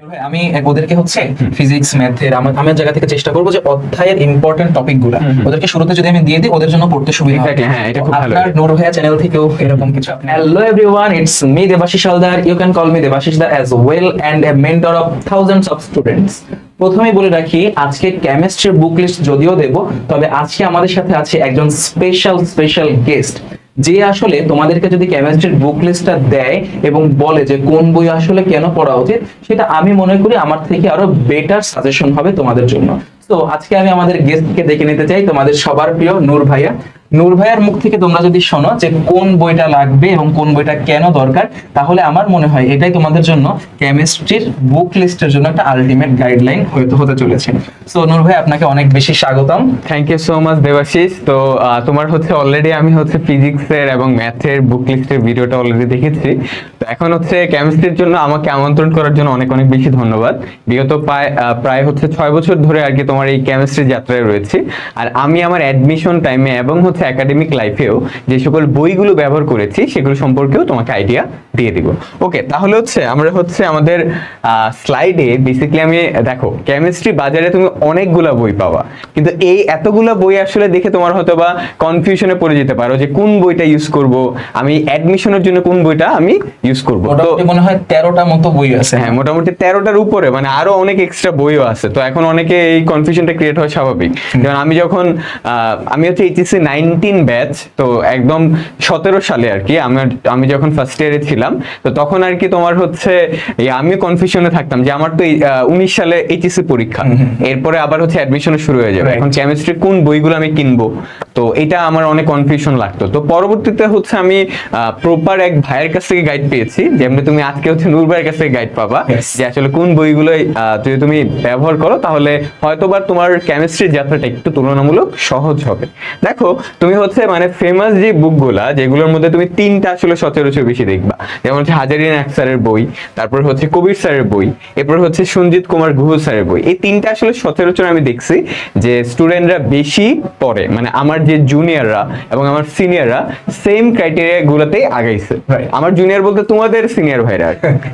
ভাই আমি ওদেরকে হচ্ছে ফিজিক্স ম্যাথের আমার জায়গা থেকে চেষ্টা করবো যে অধ্যায়ের ইম্পর্টেন্ট টপিক গুলা ওদেরকে শুরুতে যদি আমি দিয়ে দিই ওদের জন্য পড়তে সুবিধা হবে। হ্যাঁ, এটা খুব ভালো। আপনার নূর ভাইয়া চ্যানেল থেকেও এরকম কিছু hello everyone, it's me Debashis Haldar, you can call me Debashis da as well and a mentor of thousands of students. প্রথমেই বলে রাখি আজকে কেমিস্ট্রির বুক লিস্ট যদিও দেব, তবে আজকে আমাদের সাথে আছে একজন স্পেশাল গেস্ট, যে আসলে তোমাদেরকে যদি কেমিস্ট্রির বুক লিস্টটা দেয় এবং বলে যে কোন বই আসলে কেন পড়া উচিত, সেটা আমি মনে করি আমার থেকে আরো বেটার সাজেশন হবে তোমাদের জন্য। তো আজকে আমি আমাদের গেস্টকে ডেকে নিতে চাই, তোমাদের সবার প্রিয় নূর ভাইয়া। নূর ভাইয়ার মুখ থেকে তোমরা যদি শোনো যে কোন বইটা লাগবে এবং কোন বইটা কেন দরকার, তাহলে আমার মনে হয় এটাই তোমাদের জন্য কেমিস্ট্রির বুক লিস্টের জন্য একটা আলটিমেট গাইডলাইন হতে চলেছে। সো নূর ভাই, আপনাকে অনেক বেশি স্বাগতম। Thank you so much Debashis. তো তোমার হচ্ছে অলরেডি আমি হচ্ছে ফিজিক্সের এবং ম্যাথের বুক লিস্টের ভিডিওটা অলরেডি দেখেছি। তো এখন হচ্ছে কেমিস্ট্রির জন্য আমাকে আমন্ত্রণ করার জন্য অনেক বেশি ধন্যবাদ। বিগত প্রায় হচ্ছে 6 বছর ধরে আর কি তোমার এই কেমিস্ট্রি যাত্রায় রয়েছে। আর আমি আমার অ্যাডমিশন টাইমে এবং হচ্ছে একাডেমিক লাইফেও যে সকল বইগুলো ব্যবহার করেছি সেগুলো সম্পর্কেও তোমাকে আইডিয়া দিয়ে দিব। ওকে, তাহলে হচ্ছে আমরা হচ্ছে আমাদের স্লাইডে বেসিক্যালি আমি দেখো কেমিস্ট্রি বাজারে তুমি অনেকগুলা বই পাওয়া, কিন্তু এই এতগুলা বই আসলে দেখে তোমার হয়তো বা কনফিউশনে পড়ে যেতে পারো যে কোন বইটা ইউজ করব, আমি অ্যাডমিশনের জন্য কোন বইটা আমি ইউজ করব। তো মনে হয় 13টা মতো বই আছে। হ্যাঁ, মোটামুটি 13টার উপরে, মানে আরো অনেক এক্সট্রা বইও আছে। তো এখন অনেকে এই কনফিউশনটা ক্রিয়েট হয় স্বাভাবিক। যেমন আমি হচ্ছে এইচএসসি 19 ব্যাচ, তো একদম 17 সালে আর কি আমি যখন ফার্স্ট ইয়ারে ছিলাম, তো তখন আর কি তোমার হচ্ছে আমি কনফিউশনে থাকতাম যে আমার তো 19 সালে এইচএসসি পরীক্ষা, এরপরে আবার হচ্ছে অ্যাডমিশন শুরু হয়ে যাবে, এখন কেমিস্ট্রি কোন বইগুলো আমি কিনবো। তো এটা আমার অনেক কনফিউশন লাগতো। তো পরবর্তীতে হচ্ছে আমি প্রপার এক ভাইয়ের কাছ থেকে গাইড পেয়েছি, যেমনি তুমি আজকে হচ্ছে নূর ভাইয়ের কাছ থেকে গাইড পাবা যে আসলে কোন বইগুলো যদি তুমি ব্যবহার করো তাহলে হয়তোবা তোমার কেমিস্ট্রির যাত্রাটা একটু তুলনামূলক সহজ হবে। দেখো তুমি হচ্ছে মানে ফেমাস যে বুকগুলা, যেগুলোর মধ্যে তুমি 3টা আসলে সচরাচর বেশি দেখবা, যেমন হচ্ছে হাজারী নায়েক স্যারের বই, তারপর হচ্ছে কবির স্যারের বই, এরপর হচ্ছে সঞ্জিত কুমার গুহ স্যারের বই। এই 3টা আসলে সচরাচর আমি দেখছি যে স্টুডেন্টরা বেশি পড়ে, মানে আমার যে জুনিয়ররা এবং আমার সিনিয়ররা সেম ক্রাইটেরিয়া গুলোতেই আগাইছে। আমার জুনিয়র বলতে তোমাদের সিনিয়র ভাইরা,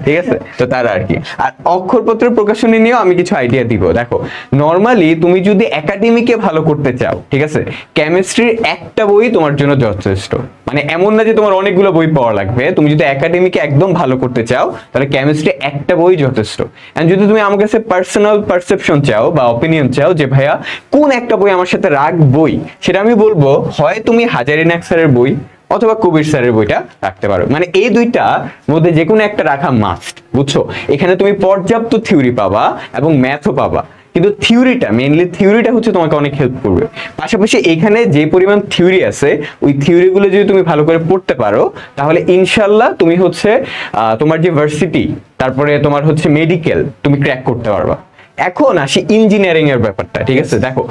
ঠিক আছে? তো তারা আর কি। আর অক্ষরপত্র প্রকাশনী নিয়েও আমি কিছু আইডিয়া দিব। দেখো নরমালি তুমি যদি একাডেমিকে ভালো করতে চাও, ঠিক আছে, কেমিস্ট্রির একটা বই তোমার জন্য যথেষ্ট। মানে এমন না যে তোমার অনেকগুলো বই পড়া লাগবে। তুমি যদি একাডেমিকে একদম ভালো করতে চাও তাহলে কেমিস্ট্রি একটা বই যথেষ্ট। এন্ড যদি তুমি আমার কাছে পার্সোনাল পারসেপশন চাও বা অপিনিয়ন চাও যে ভাইয়া কোন একটা বই আমার সাথে রাখবই, সেটা আমি বলবো হয় তুমি হাজারী নায়েক স্যারের বই অথবা কবির স্যারের বইটা রাখতে পারো। মানে এই দুইটা মধ্যে যে কোনো একটা রাখা মাস্ট, বুঝছো? এখানে তুমি পর্যাপ্ত থিওরি পাবা এবং ম্যাথও পাবা, কিন্তু মেইনলি থিওরিটা হচ্ছে তোমাকে অনেক হেল্প করবে। পাশাপাশি এখানে যে পরিমাণ থিওরি আছে, ওই থিওরিগুলো যদি তুমি ভালো করে পড়তে পারো তাহলে ইনশাল্লাহ তুমি হচ্ছে তোমার যে ভার্সিটি, তারপরে তোমার হচ্ছে মেডিকেল তুমি ক্র্যাক করতে পারবা। এখন আসি ইঞ্জিনিয়ারিং এর ব্যাপারটা, ঠিক আছে? দেখো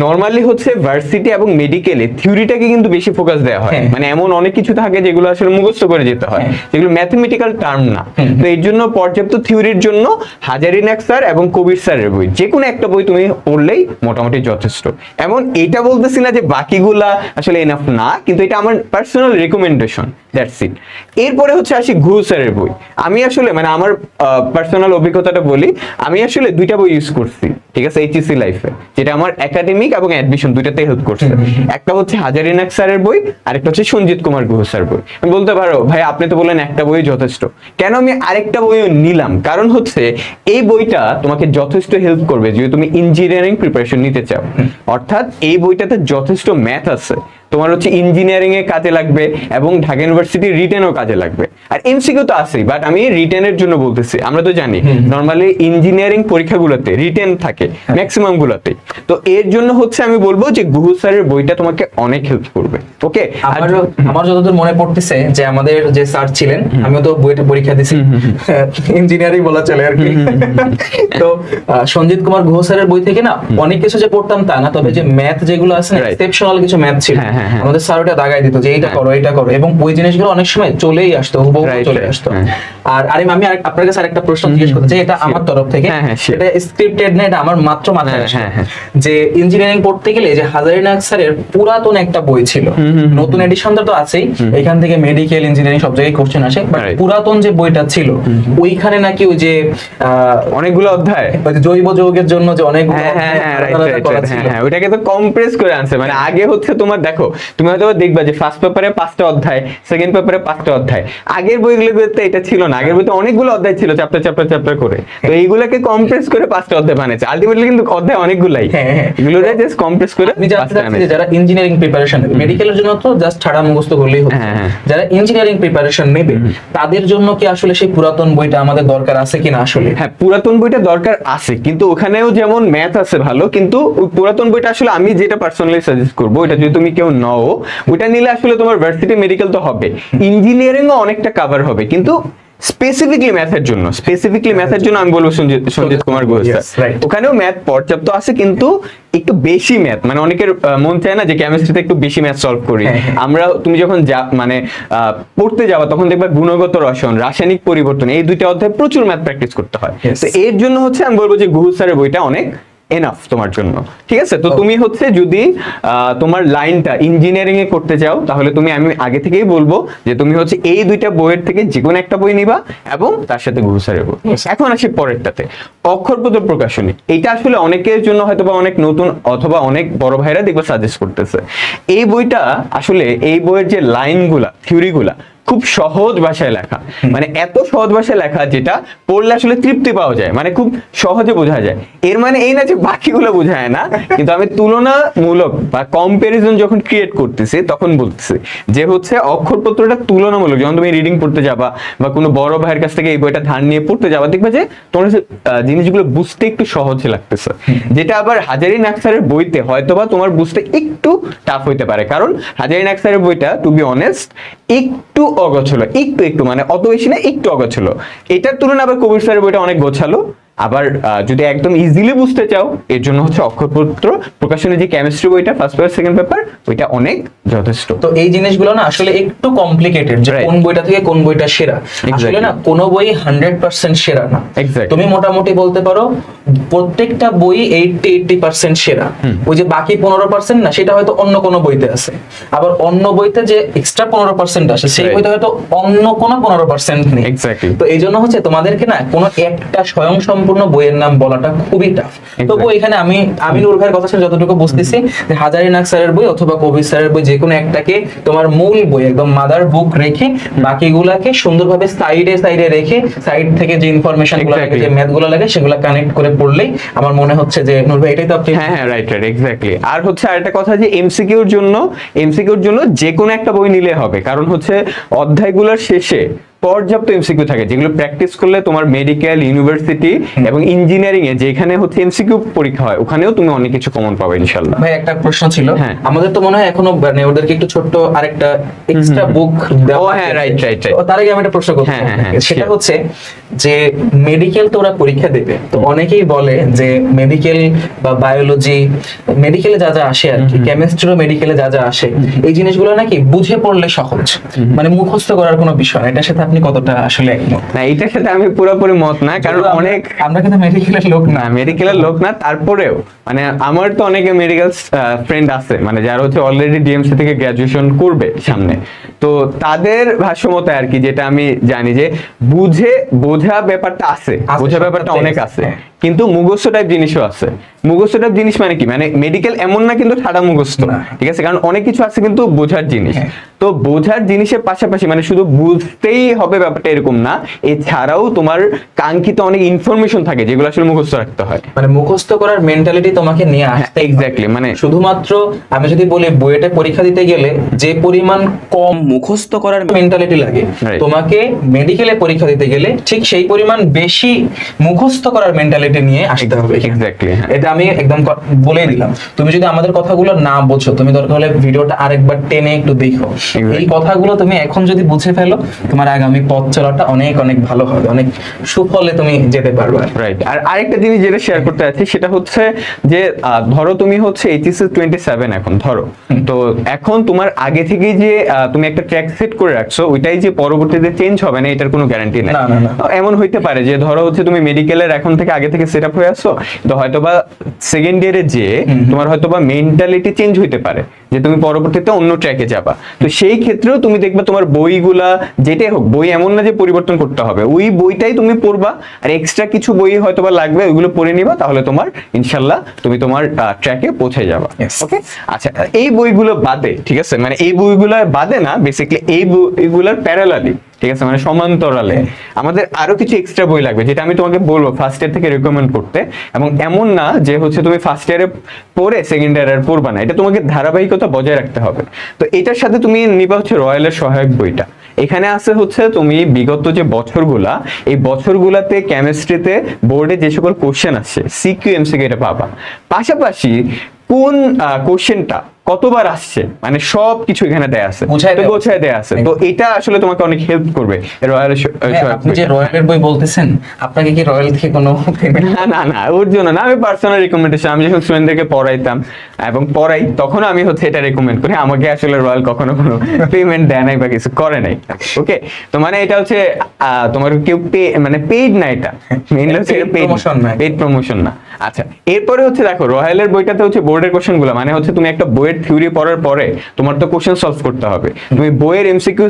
নরমালি হচ্ছে ভার্সিটি এবং মেডিকেলে থিওরিটাকে কিন্তু বেশি ফোকাস দেওয়া হয়। মানে এমন অনেক কিছু থাকে যেগুলো আসলে মুখস্থ করে যেতে হয়, যেগুলো ম্যাথমেটিক্যাল টার্ম না। তো এর জন্য পর্যাপ্ত থিওরির জন্য হাজারী নায়েক স্যার এবং কবির স্যারের বই যে কোনো একটা বই তুমি পড়লেই মোটামুটি যথেষ্ট। এমন এটা বলতেছি না যে বাকিগুলা আসলে এনাফ না, কিন্তু এটা আমার পার্সোনাল রিকমেন্ডেশন, দ্যাটস ইট। এরপরে হচ্ছে আসি গুহ স্যারের বই। আমি আসলে মানে আমার পার্সোনাল অভিজ্ঞতাটা বলি, আমি আসলে 2টা বই ইউজ করছি, ঠিক আছে, এইচএসসি লাইফে, যেটা আমার একাডেমিক এবং অ্যাডমিশন দুইটাতেই হেল্প করছে। একটা হচ্ছে হাজারী নায়েক স্যারের বই, আর একটা হচ্ছে সঞ্জিত কুমার গুহ স্যার বই। আমি বলতে পারো ভাই আপনি তো বললেন একটা বই যথেষ্ট, কেন আমি আরেকটা বইও নিলাম? কারণ হচ্ছে এই বইটা তোমাকে যথেষ্ট হেল্প করবে যদি তুমি ইঞ্জিনিয়ারিং প্রিপারেশন নিতে চাও। অর্থাৎ এই বইটাতে যথেষ্ট ম্যাথ আছে, তোমার হচ্ছে ইঞ্জিনিয়ারিং এ কাজে লাগবে এবং ঢাকা ইউনিভার্সিটি রিটেনও কাজে লাগবে। আর এমসিকিউ তো আছেই, বাট আমি রিটেনের জন্য বলতেছি। আমরা তো জানি নরমালি ইঞ্জিনিয়ারিং পরীক্ষাগুলোতে রিটেন থাকে ম্যাক্সিমাম গুলোতে। তো এর জন্য হচ্ছে আমি বলবো যে গুহ স্যারের বইটা তোমাকে অনেক হেল্প করবে। ওকে, আমার যতদূর মনে পড়তেছে যে আমাদের যে স্যার ছিলেন, আমিও তো বইটা পরীক্ষা দিছি, ইঞ্জিনিয়ারিং বলা চলে আর কি। তো সঞ্জিত কুমার গুহ স্যারের বই থেকে না অনেক কিছু যে পড়তাম তা না, তবে যে ম্যাথ যেগুলো আছে এক্সেপশনাল কিছু ম্যাথ ছিল, আমাদের স্যার ওটা দাগাই দিত যে এইটা করো এটা করো, এবং ওই জিনিসগুলো অনেক সময় চলেই আসতো, হুবহু চলে আসতো। আর আমি আপনার কাছে আরেকটা প্রশ্ন জিজ্ঞেস করতে চাই, এটা আমার তরফ থেকে, এটা স্ক্রিপ্টেড না, এটা আমার মাত্র মাথায় আসে, যে ইঞ্জিনিয়ারিং পড়তে গেলে যে হাজারিনাগ স্যারের পুরাতন একটা বই ছিল, নতুন এডিশনটা তো আছেই, এখান থেকে মেডিকেল ইঞ্জিনিয়ারিং সব জায়গায় কোশ্চেন আসে, বাট পুরাতন যে বইটা ছিল ওইখানে নাকি ওই যে অনেকগুলো অধ্যায় জৈব যৌগের জন্য যে অনেকগুলো ওইটাকে তো কম্প্রেস করে আনছে। মানে আগে হচ্ছে তোমার দেখো, তুমি হয়তো দেখবা যে ফার্স্ট পেপারে 5টা অধ্যায়, সেকেন্ড পেপারে 5টা অধ্যায়, আগের বইগুলোতে এটা ছিল না, আগের বইতে অনেকগুলো অধ্যায় ছিল চ্যাপ্টার চ্যাপ্টার চ্যাপ্টার করে, তো এইগুলোকে কম্প্রেস করে 5টা অধ্যায় বানাইছে। আলটিমেটলি কিন্তু অধ্যায় অনেকগুলাই, এগুলোরে জাস্ট কম্প্রেস করে। আমি জানতে চাচ্ছি যে যারা ইঞ্জিনিয়ারিং প্রিপারেশন নেবে, মেডিকেলের জন্য তো জাস্ট ছাড়া মুখস্থ করলেই হচ্ছে, যারা ইঞ্জিনিয়ারিং প্রিপারেশন নেবে তাদের জন্য কি আসলে সেই পুরাতন বইটা আমাদের দরকার আছে কিনা? আসলে হ্যাঁ, পুরাতন বইটা দরকার আছে, কিন্তু ওখানেও যেমন ম্যাথ আছে ভালো, কিন্তু ওই পুরাতন বইটা আসলে আমি যেটা পার্সোনালি সাজেস্ট করবো, এটা যদি তুমি কেউ নাও, ওইটা নিলে আসলে তোমার ভার্সিটি মেডিকেল তো হবে, ইঞ্জিনিয়ারিংও অনেকটা কভার হবে, কিন্তু স্পেসিফিকলি ম্যাথের জন্য আমি বলবো সঞ্জিত কুমার ঘোষ স্যার, ওখানেও ম্যাথ পর্যাপ্ত আছে, কিন্তু একটু বেশি ম্যাথ, মানে অনেকের মন চায় না যে কেমিস্ট্রিতে একটু বেশি ম্যাথ সলভ করি আমরা। তুমি যখন মানে পড়তে যাবা তখন দেখবা গুণগত রসায়ন, রাসায়নিক পরিবর্তন, এই দুইটা অধ্যায়ে প্রচুর ম্যাথ প্র্যাকটিস করতে হয়। তো এর জন্য হচ্ছে আমি বলবো যে ঘোষ স্যারের বইটা অনেক এনাফ তোমার জন্য, ঠিক আছে? তো তুমি হচ্ছে যদি তোমার লাইনটা ইঞ্জিনিয়ারিং এ করতে চাও, তাহলে আমি আগে থেকেই বলবো যে তুমি হচ্ছে এই দুইটা বইয়ের থেকে যে কোনো একটা বই নিবা, এবং তার সাথে ঘোষ স্যারের বই। এখন আসি পরেরটাতে, অক্ষরপত্র প্রকাশনী। এটা আসলে অনেকের জন্য হয়তো বা অনেক নতুন, অথবা অনেক বড় ভাইরা দেখবো সাজেস্ট করতেছে। এই বইটা আসলে, এই বইয়ের যে লাইনগুলা, থিওরিগুলা খুব সহজ ভাষায় লেখা, মানে এত সহজ ভাষায় লেখা যেটা পড়লে আসলে তৃপ্তি পাওয়া যায়, মানে খুব সহজে বোঝা যায়। এর মানে এই না যে বাকিগুলো বোঝায় না, কিন্তু আমি তুলনামূলক বা কম্পারিজন যখন ক্রিয়েট করতেছি তখন বলতেছি যে হচ্ছে অক্ষরপত্রটা তুলনামূলক। যখন তুমি রিডিং পড়তে যাবা বা কোনো বড় ভাইয়ের কাছ থেকে এই বইটা ধার নিয়ে পড়তে যাবা, দেখবে যে তোমার জিনিসগুলো বুঝতে একটু সহজ লাগতেছে, যেটা আবার হাজারিনাগ স্যারের বইতে হয়তোবা তোমার বুঝতে একটু টাফ হইতে পারে, কারণ হাজারিনাগ স্যারের বইটা টু বি অনেস্ট একটু অগোছালো, একটু মানে অত বেশি না, একটু অগোছালো। এটার তুলনায় আবার কবির স্যারের বইটা অনেক গোছালো। আবার যদি একদম ইজিলি বুঝতে চাও, এর জন্য হচ্ছে অক্ষরপত্র প্রকাশনের যে কেমিস্ট্রি বইটা ফার্স্ট পেপার সেকেন্ড পেপার, ওইটা অনেক যথেষ্ট। তো এই জিনিসগুলো না আসলে একটু কমপ্লিকেটেড, যে কোন বইটা থেকে কোন বইটা সেরা। আসলে না কোনো বই 100% সেরা না। তুমি মোটামুটি বলতে পারো প্রত্যেকটা বই 80% সেরা। ওই যে বাকি 15% না, সেটা হয়তো অন্য কোনো বইতে আছে, আবার অন্য বইতে যে এক্সট্রা 15% আসে সেই বইতে হয়তো অন্য কোনো 15% নেই। তো এই জন্য হচ্ছে তোমাদেরকে না কোনো একটা স্বয়ং সম্পূর্ণ বইয়ের নাম বলাটা খুবই টাফ। তবু এখানে আমি নূর ভাইয়ের কথা শুনে যতটুকু বুঝতেছি যে হাজারিনাগ স্যারের বই অথবা কবির স্যারের বই, যে কোনো একটাকে তোমার মূল বই একদম মাদার বুক রেখে, বাকিগুলাকে সুন্দরভাবে সাইডে রেখে, সাইড থেকে যে ইনফরমেশন গুলো লাগে, যে ম্যাথ গুলো লাগে, সেগুলো কানেক্ট করে পড়লেই আমার মনে হচ্ছে যে নূর ভাই এটাই তো আপনি। হ্যাঁ রাইট এক্স্যাক্টলি। আর হচ্ছে আরেকটা কথা যে এমসিকিউর জন্য যে কোনো একটা বই নিলে হবে, কারণ হচ্ছে অধ্যায়গুলোর শেষে পর্যাপ্ত এমসিকিউ থাকে, যেগুলো প্র্যাকটিস করলে তোমার মেডিকেল, ইউনিভার্সিটি এবং ইঞ্জিনিয়ারিং এ যেখানে হচ্ছে এমসিকিউ পরীক্ষা হয়, ওখানেও তুমি অনেক কিছু কমন পাবে ইনশাআল্লাহ। ভাই একটা প্রশ্ন ছিল, আমাদের তো মনে হয় এখনো মানে ওদেরকে একটু ছোট্ট আরেকটা এক্সট্রা বুক দেওয়া। হ্যাঁ রাইট। তার আগে আমি একটা প্রশ্ন করতে চাই, সেটা হচ্ছে যে মেডিকেল তো ওরা পরীক্ষা দেবে, তো অনেকেই বলে যে মেডিকেল বা বায়োলজি, মেডিকেলে যা যা আসে আর কি, কেমিস্ট্রিও মেডিকেলে যা যা আসে, এই জিনিসগুলো নাকি বুঝে পড়লে সহজ, মানে মুখস্থ করার কোনো বিষয় না। এটার সাথে আপনি কতটা আসলে একমত? না, এটার সাথে আমি পুরোপুরি মত না, কারণ আমরা কিন্তু মেডিকেলের লোক না, তারপরেও মানে আমার তো অনেকে মেডিকেল ফ্রেন্ড আছে, মানে যারা হচ্ছে অলরেডি ডিএমসি থেকে গ্রাজুয়েশন করবে সামনে, তো তাদের ভাষ্যমতে আর কি, যেটা আমি জানি যে বোঝা ব্যাপারটা আছে, বোঝা ব্যাপারটা অনেক আছে, কিন্তু মুখস্থ টাইপ জিনিসও আছে। মুখস্থ টাইপ জিনিস মানে কি, মানে মেডিকেল এমন না কিন্তু ঠাডা মুখস্থ, ঠিক আছে, কারণ অনেক কিছু আছে কিন্তু বোঝার জিনিস। তো বোঝার জিনিসের পাশাপাশি মানে শুধু বুঝতেই হবে ব্যাপারটা এরকম না, এছাড়াও তোমার কাঙ্ক্ষিত অনেক ইনফরমেশন থাকে যেগুলো আসলে মুখস্থ রাখতে হয়, মানে মুখস্থ করার মেন্টালিটি তোমাকে নিয়ে আসতে। এক্স্যাক্টলি, মানে শুধুমাত্র আমি যদি বলি বইয়েতে পরীক্ষা দিতে গেলে যে পরিমাণ কম মুখস্থ করার মেন্টালিটি লাগে, তোমাকে মেডিকেলে পরীক্ষা দিতে গেলে ঠিক সেই পরিমাণ বেশি মুখস্থ করার মেন্টালিটি মেন্টালিটি নিয়ে আসতে হবে। এক্স্যাক্টলি, এটা আমি একদম বলেই দিলাম। তুমি যদি আমাদের কথাগুলো না বোঝো, তুমি দরকার হলে ভিডিওটা আরেকবার টেনে একটু দেখো। এই কথাগুলো তুমি এখন যদি বুঝে ফেলো, তোমার আগামী পথ চলাটা অনেক অনেক ভালো হবে, অনেক সুফলে তুমি যেতে পারবে। রাইট। আর আরেকটা জিনিস যেটা শেয়ার করতে চাচ্ছি সেটা হচ্ছে যে ধরো তুমি হচ্ছে এইচএসসি 27 এখন ধরো, তো এখন তোমার আগে থেকেই যে তুমি একটা ট্র্যাক সেট করে রাখছো, ওইটাই যে পরবর্তীতে চেঞ্জ হবে না এটার কোনো গ্যারান্টি নেই। এমন হইতে পারে যে ধরো হচ্ছে তুমি মেডিকেলের এখন থেকে আগে থেকে সেট আপ হয়ে আসছো, তো হয়তোবা সেকেন্ড ইয়ারে যে তোমার হয়তোবা মেন্টালিটি চেঞ্জ হইতে পারে যে তুমি পরবর্তীতে অন্য ট্র্যাকে যাবা। তো সেই ক্ষেত্রেও তুমি দেখবে তোমার বইগুলা যেটাই হোক, বই এমন না যে পরিবর্তন করতে হবে, ওই বইটাই তুমি পড়বা, আর এক্সট্রা কিছু বই হয়তোবা লাগবে ওইগুলো পড়ে নিবা, তাহলে তোমার ইনশাল্লাহ তুমি তোমার ট্র্যাকে পৌঁছে যাবা। ওকে, আচ্ছা এই বইগুলো বাদে, ঠিক আছে, মানে এই বইগুলো বাদে না, বেসিক্যালি এই বইগুলোর প্যারালালি, ঠিক আছে, মানে সমান্তরালে আমাদের আরো কিছু এক্সট্রা বই লাগবে, যেটা আমি তোমাকে বলবো ফার্স্ট ইয়ার থেকে রেকমেন্ড করতে। এবং এমন না যে হচ্ছে তুমি ফার্স্ট ইয়ারে পড়ে সেকেন্ড ইয়ারে আর পড়বা না, এটা তোমাকে ধারাবাহিকতা বজায় রাখতে হবে। তো এটার সাথে তুমি নিবা হচ্ছে রয়্যালের সহায়ক বইটা। এখানে আছে হচ্ছে তুমি বিগত যে বছরগুলা, এই বছরগুলাতে কেমিস্ট্রিতে বোর্ডে যে সকল কোশ্চেন আসছে সিকিউ এমসিকিউ এটা পাবা, পাশাপাশি কোন কোশ্চেনটা কতবার আসছে, মানে সব কিছু এখানে দেয়া আছে, গোছায় দেয়া আছে। তো এটা আসলে তোমাকে অনেক হেল্প করবে রয়্যাল। আপনি যে রয়্যালের বই বলতেছেন, আপনাকে কি রয়্যাল থেকে কোনো পেমেন্ট? না ওর জন্য না, আমি পার্সোনাল রিকমেন্ডেশন, আমি যখন স্টুডেন্টদেরকে পড়াইতাম এবং পড়াই তখন আমি হচ্ছে এটা রেকমেন্ড করি। আমাকে আসলে রয়্যাল কখনো কোনো পেমেন্ট দেয় নাই বা কিছু করে নাই। ওকে, তো মানে এটা হচ্ছে তোমার কেউ মানে পেইড না, এটা মেইনলি হচ্ছে পেইড প্রমোশন না। আচ্ছা, এরপরে হচ্ছে দেখো রয়্যালের বইটাতে হচ্ছে বোর্ডের কোশ্চেন গুলো, মানে হচ্ছে তুমি একটা বইয়ের থিওরি পড়ার পরে তোমার তো কোশ্চেন সলভ করতে হবে, তুমি বইয়ের এমসিকিউ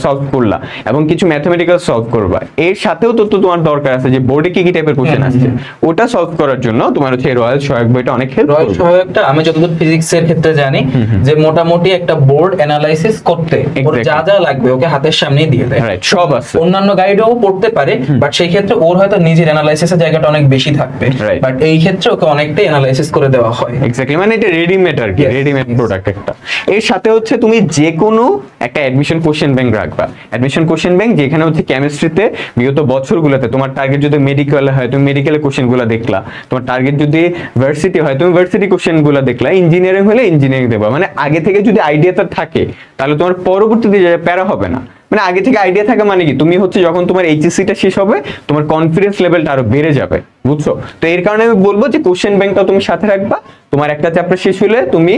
সলভ করলা এবং কিছু ম্যাথমেটিক্যাল সলভ করবা, এর সাথেও তো তোমার দরকার আছে যে বোর্ডে কি কি টাইপের কোশ্চেন আসছে, ওটা সলভ করার জন্য তোমার হচ্ছে রয়্যাল সহায়ক বইটা অনেক হেল্প করবে। রয়্যাল সহায়কটা আমি যতদূর ফিজিক্স এর ক্ষেত্রে জানি যে মোটামুটি একটা বোর্ড অ্যানালাইসিস করতে ওর যা যা লাগবে ওকে হাতের সামনেই দিয়ে দেয়, রাইট, সব আছে। অন্যান্য গাইডও পড়তে পারে, বাট সেই ক্ষেত্রে ওর হয়তো নিজের অ্যানালাইসিসের জায়গাটা অনেক বেশি থাকবে, বাট এই ক্ষেত্রে ওকে অনেকটাই অ্যানালাইসিস করে দেওয়া হয়। এক্স্যাক্টলি, মানে এটা রেডিমেড আর কি, রেডিমেড প্রোডাক্ট একটা। এর সাথে হচ্ছে তুমি যে কোনো একটা অ্যাডমিশন কোশ্চেন ব্যাংক রাখবা, অ্যাডমিশন কোশ্চেন ব্যাংক যেখানে হচ্ছে কেমিস্ট্রিতে বিগত বছরগুলোতে তোমার টার্গেট যদি মেডিকেল হয় তুমি মেডিকেলের কোশ্চেনগুলো দেখলা, তোমার টার্গেট যদি ভার্সিটি হয় তুমি ভার্সিটি কোশ্চেনগুলো দেখলা, ইঞ্জিনিয়ারিং হলে ইঞ্জিনিয়ারিং দেবা। মানে আগে থেকে যদি আইডিয়াটা থাকে তাহলে তোমার পরবর্তীতে প্যারা হবে না। মানে আগে থেকে আইডিয়া থাকা মানে কি, তুমি হচ্ছে যখন তোমার এইচএসসিটা শেষ হবে তোমার কনফিডেন্স লেভেলটা আরো বেড়ে যাবে, বুঝছো? তো এর কারণে আমি বলবো যে কোশ্চেন ব্যাংকটা তুমি সাথে রাখবা, তোমার একটা চ্যাপ্টার শেষ হলে তুমি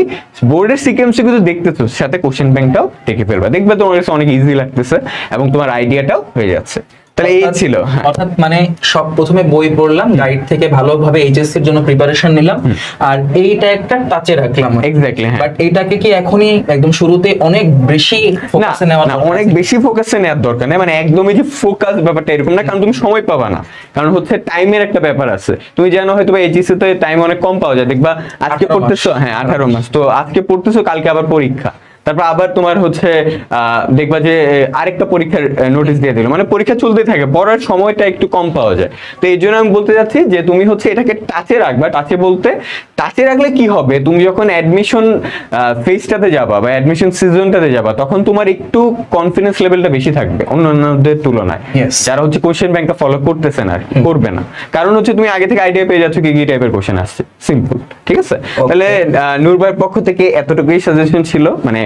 বোর্ডের সিকিউএমসি কিন্তু দেখতেছো, সাথে কোশ্চেন ব্যাংকটাও দেখে ফেলবা, দেখবে তোমার কাছে অনেক ইজি লাগতেছে এবং তোমার আইডিয়াটাও হয়ে যাচ্ছে। তাহলে এই ছিল, অর্থাৎ মানে সব প্রথমে বই পড়লাম, গাইড থেকে ভালোভাবে এইচএসসি এর জন্য প্রিপারেশন নিলাম, আর এইটা একটা টাচে রাখলাম। এক্স্যাক্টলি, হ্যাঁ। বাট এটাকে কি এখনই একদম শুরুতে অনেক বেশি ফোকাসে নেওয়া না, অনেক বেশি ফোকাসে নেওয়ার দরকার নেই, মানে একদমই যে ফোকাস ব্যাপারটা এরকম না, কারণ তুমি সময় পাবা না, কারণ হচ্ছে টাইমের একটা ব্যাপার আছে। তুমি জানো হয়তো এইচএসসি তে টাইম অনেক কম পাওয়া যায়, দেখবা আজকে পড়তেছো, হ্যাঁ 18 মাস, তো আজকে পড়তেছো কালকে আবার পরীক্ষা, তারপর আবার তোমার হচ্ছে দেখবা যে আরেকটা পরীক্ষার নোটিশ দিয়ে দিল, মানে পরীক্ষা চলতেই থাকে, পড়ার সময়টা একটু কম পাওয়া যায়। তো এই জন্য আমি বলতে যাচ্ছি যে তুমি হচ্ছে এটাকে টাচে রাখবা। টাচে বলতে টাচে রাখলে কি হবে, তুমি যখন অ্যাডমিশন ফেজটাতে যাবা বা অ্যাডমিশন সিজনটাতে যাবা তখন তোমার একটু কনফিডেন্স লেভেলটা বেশি থাকবে অন্যান্যদের তুলনায়, যারা হচ্ছে কোশ্চেন ব্যাংকটা ফলো করতেছে না, করবে না, কারণ হচ্ছে তুমি আগে থেকে আইডিয়া পেয়ে যাচ্ছ কি কি টাইপের কোশ্চেন আসছে, সিম্পল। ঠিক আছে, তাহলে নূর ভাইয়ের পক্ষ থেকে এতটুকুই সাজেশন ছিল, মানে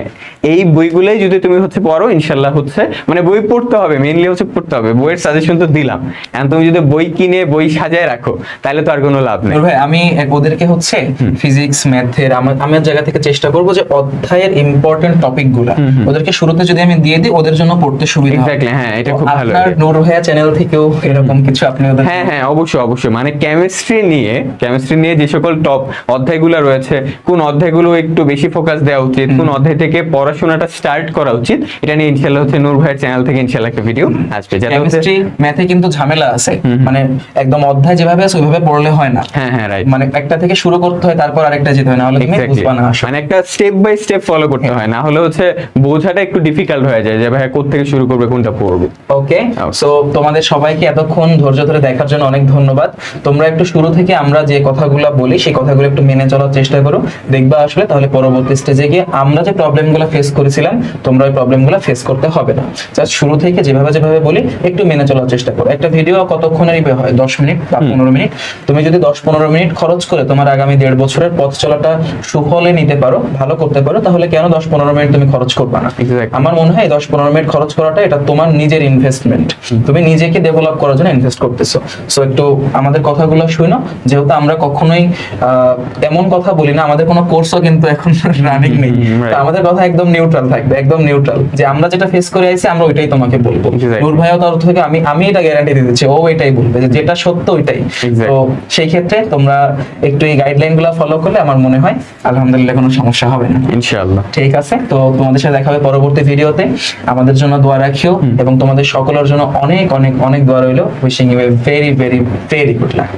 এই বইগুলোই যদি তুমি হচ্ছে পড়ো ইনশাল্লাহ হচ্ছে, মানে বই পড়তে হবে, মেইনলি হচ্ছে পড়তে হবে, বইয়ের সাজেশন তো দিলাম, এখন তুমি যদি বই কিনে বই সাজায় রাখো তাহলে তো আর কোনো লাভ নেই। ভাই আমি ওদেরকে হচ্ছে ফিজিক্স ম্যাথের আমার জায়গা থেকে চেষ্টা করব যে অধ্যায়ের ইম্পর্টেন্ট টপিকগুলো ওদেরকে শুরুতে যদি আমি দিয়ে দিই ওদের জন্য পড়তে সুবিধা হবে। এক্স্যাক্টলি, হ্যাঁ, এটা খুব ভালো। আপনার নূর ভাইয়া চ্যানেল থেকেও এরকম কিছু আপনি ওদের, হ্যাঁ হ্যাঁ অবশ্যই, মানে কেমিস্ট্রি নিয়ে যে সকল টপ অধ্যায়গুলো রয়েছে, কোন অধ্যায়গুলো একটু বেশি ফোকাস দেওয়া উচিত, কোন অধ্যায় থেকে পড়াশোনাটা স্টার্ট করা উচিত, এটা নিয়ে ইনশাআল্লাহ হচ্ছে নূর ভাইয়ের চ্যানেল থেকে ইনশাআল্লাহ একটা ভিডিও আসবে। কেমিস্ট্রি ম্যাথে কিন্তু ঝামেলা আছে, মানে একদম অধ্যায় যেভাবে আছে ওইভাবে পড়লে হয় না। হ্যাঁ হ্যাঁ রাইট, মানে একটা থেকে শুরু করতে হয় তারপর আরেকটা যেতে হয়, না হলে তুমি বুঝবা না, মানে একটা স্টেপ বাই স্টেপ ফলো করতে হয়, না হলে হচ্ছে বোঝাটা একটু ডিফিকাল্ট হয়ে যায় যে ভাই কোথা থেকে শুরু করবে কোনটা পড়বো। ওকে, সো তোমাদের সবাইকে এতক্ষণ ধৈর্য ধরে দেখার জন্য অনেক ধন্যবাদ। তোমরা একটু শুরু থেকে আমরা যে কথাগুলো বলি সেই কথাগুলো একটু মেনে চলার চেষ্টা করো, দেখবা আসলে তাহলে পরবর্তী স্টেজে গিয়ে আমরা যে প্রবলেম প্রবলেমগুলো ফেস করেছিলাম তোমরা ওই প্রবলেমগুলো ফেস করতে হবে না। জাস্ট শুরু থেকে যেভাবে বলি একটু মেনে চলার চেষ্টা করো। একটা ভিডিও কতক্ষণেরই হয়, 10 মিনিট বা 15 মিনিট। তুমি যদি 10-15 মিনিট খরচ করে তোমার আগামী 1.5 বছরের পথ চলাটা সুফলে নিতে পারো, ভালো করতে পারো, তাহলে কেন 10-15 মিনিট তুমি খরচ করবে না? Exactly. আমার মনে হয় 10-15 মিনিট খরচ করাটা এটা তোমার নিজের ইনভেস্টমেন্ট, তুমি নিজেকে ডেভেলপ করার জন্য ইনভেস্ট করতেছো। সো একটু আমাদের কথাগুলো শুনো, যেহেতু আমরা কখনোই এমন কথা বলি না, আমাদের কোনো কোর্সও কিন্তু এখন রানিং নেই, right. তো আমাদের কথা একদম নিউট্রাল থাকবে, একদম নিউট্রাল, যে আমরা যেটা ফেস করে আইছি আমরা ওইটাই তোমাকে বলবো। Exactly. নূর ভাইও তরফ থেকে আমি এটা গ্যারান্টি দিয়ে দিচ্ছি, ও এটাই বলবে যে যেটা সত্য ওইটাই। Exactly. তো সেই ক্ষেত্রে তোমরা একটু এই গাইডলাইনগুলো ফলো করলে আমার মনে হয় আলহামদুলিল্লাহ কোনো সমস্যা হবে না। ইনশাআল্লাহ। ঠিক আছে, তো তোমাদের সাথে দেখা হবে পরবর্তী ভিডিওতে। আমাদের জন্য দোয়া রাখিও এবং তোমাদের সকলের জন্য অনেক অনেক অনেক দোয়া রইলো। Wishing you a very very very good lakh.